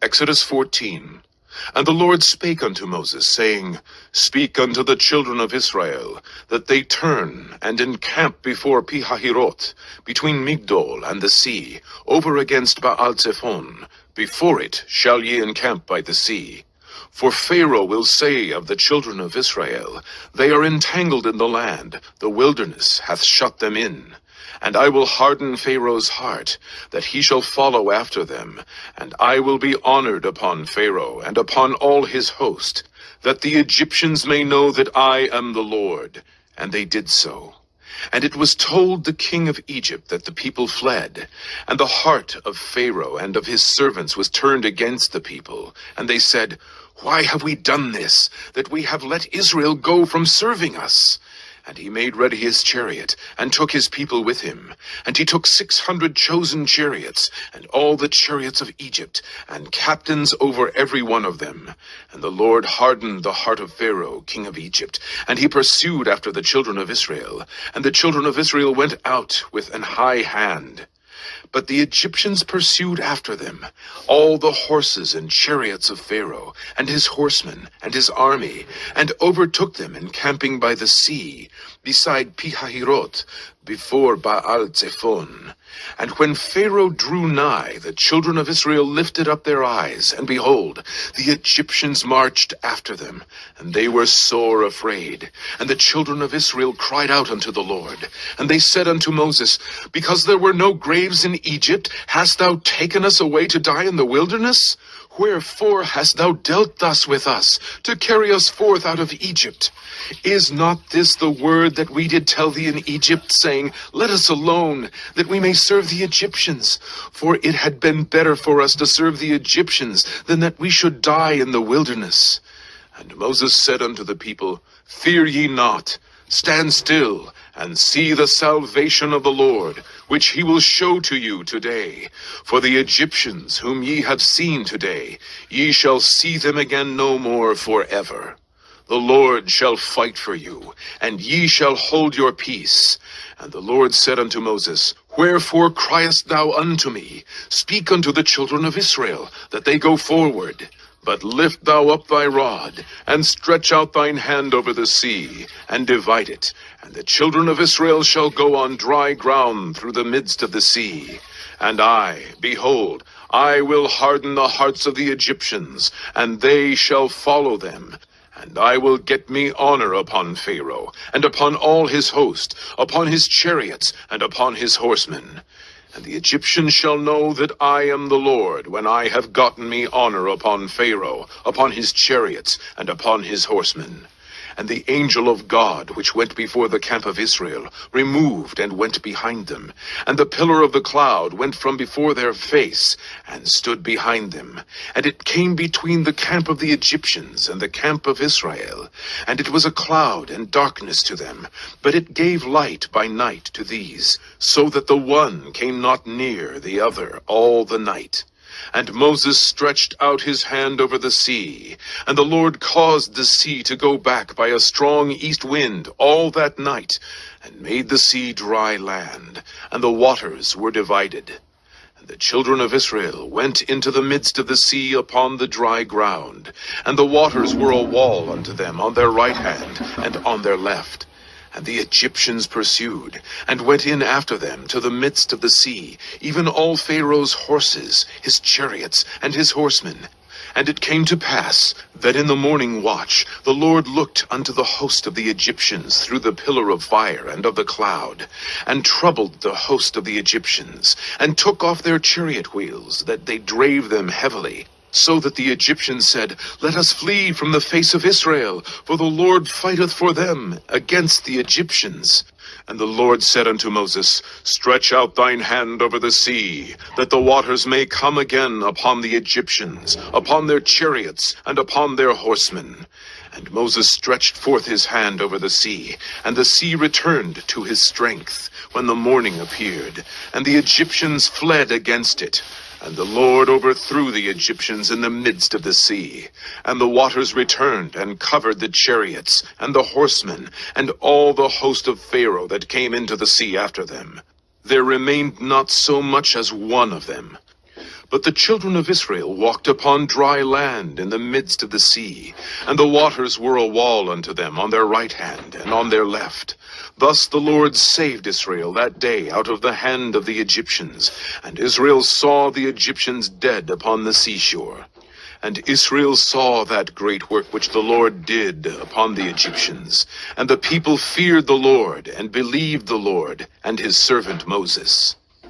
Exodus 14. And the Lord spake unto Moses, saying, Speak unto the children of Israel, that they turn and encamp before Pi-hahiroth, between Migdol and the sea, over against Baal-zephon. Before it shall ye encamp by the sea. For Pharaoh will say of the children of Israel, They are entangled in the land, the wilderness hath shut them in. And I will harden Pharaoh's heart, that he shall follow after them. And I will be honored upon Pharaoh, and upon all his host, that the Egyptians may know that I am the Lord. And they did so. And it was told the king of Egypt that the people fled. And the heart of Pharaoh and of his servants was turned against the people. And they said, Why have we done this, that we have let Israel go from serving us? And he made ready his chariot, and took his people with him. And he took 600 chosen chariots, and all the chariots of Egypt, and captains over every one of them. And the Lord hardened the heart of Pharaoh, king of Egypt, and he pursued after the children of Israel. And the children of Israel went out with an high hand. But the Egyptians pursued after them, all the horses and chariots of Pharaoh, and his horsemen, and his army, and overtook them encamping by the sea, beside Pi-hahiroth, before Baal-zephon. And when Pharaoh drew nigh, the children of Israel lifted up their eyes, and behold, the Egyptians marched after them, and they were sore afraid. And the children of Israel cried out unto the Lord. And they said unto Moses, Because there were no graves in Egypt, hast thou taken us away to die in the wilderness? Wherefore hast thou dealt thus with us, to carry us forth out of Egypt? Is not this the word that we did tell thee in Egypt, saying, Let us alone, that we may serve the Egyptians? For it had been better for us to serve the Egyptians, than that we should die in the wilderness. And Moses said unto the people, Fear ye not, stand still, and see the salvation of the Lord, which he will show to you today. For the Egyptians whom ye have seen today, ye shall see them again no more forever. The Lord shall fight for you, and ye shall hold your peace. And the Lord said unto Moses, Wherefore criest thou unto me? Speak unto the children of Israel, that they go forward. But lift thou up thy rod, and stretch out thine hand over the sea, and divide it. And the children of Israel shall go on dry ground through the midst of the sea. And I, behold, I will harden the hearts of the Egyptians, and they shall follow them. And I will get me honor upon Pharaoh, and upon all his host, upon his chariots, and upon his horsemen. And the Egyptians shall know that I am the Lord, when I have gotten me honor upon Pharaoh, upon his chariots, and upon his horsemen. And the angel of God, which went before the camp of Israel, removed and went behind them. And the pillar of the cloud went from before their face, and stood behind them. And it came between the camp of the Egyptians and the camp of Israel. And it was a cloud and darkness to them, but it gave light by night to these, so that the one came not near the other all the night. And Moses stretched out his hand over the sea, and the Lord caused the sea to go back by a strong east wind all that night, and made the sea dry land, and the waters were divided. And the children of Israel went into the midst of the sea upon the dry ground, and the waters were a wall unto them on their right hand and on their left. And the Egyptians pursued, and went in after them to the midst of the sea, even all Pharaoh's horses, his chariots, and his horsemen. And it came to pass, that in the morning watch the Lord looked unto the host of the Egyptians through the pillar of fire and of the cloud, and troubled the host of the Egyptians, and took off their chariot wheels, that they drave them heavily. So that the Egyptians said, Let us flee from the face of Israel, for the Lord fighteth for them against the Egyptians. And the Lord said unto Moses, Stretch out thine hand over the sea, that the waters may come again upon the Egyptians, upon their chariots, and upon their horsemen. And Moses stretched forth his hand over the sea, and the sea returned to his strength, when the morning appeared, and the Egyptians fled against it. And the Lord overthrew the Egyptians in the midst of the sea. And the waters returned and covered the chariots and the horsemen and all the host of Pharaoh that came into the sea after them. There remained not so much as one of them. But the children of Israel walked upon dry land in the midst of the sea, and the waters were a wall unto them on their right hand and on their left. Thus the Lord saved Israel that day out of the hand of the Egyptians, and Israel saw the Egyptians dead upon the seashore. And Israel saw that great work which the Lord did upon the Egyptians. And the people feared the Lord, and believed the Lord and his servant Moses.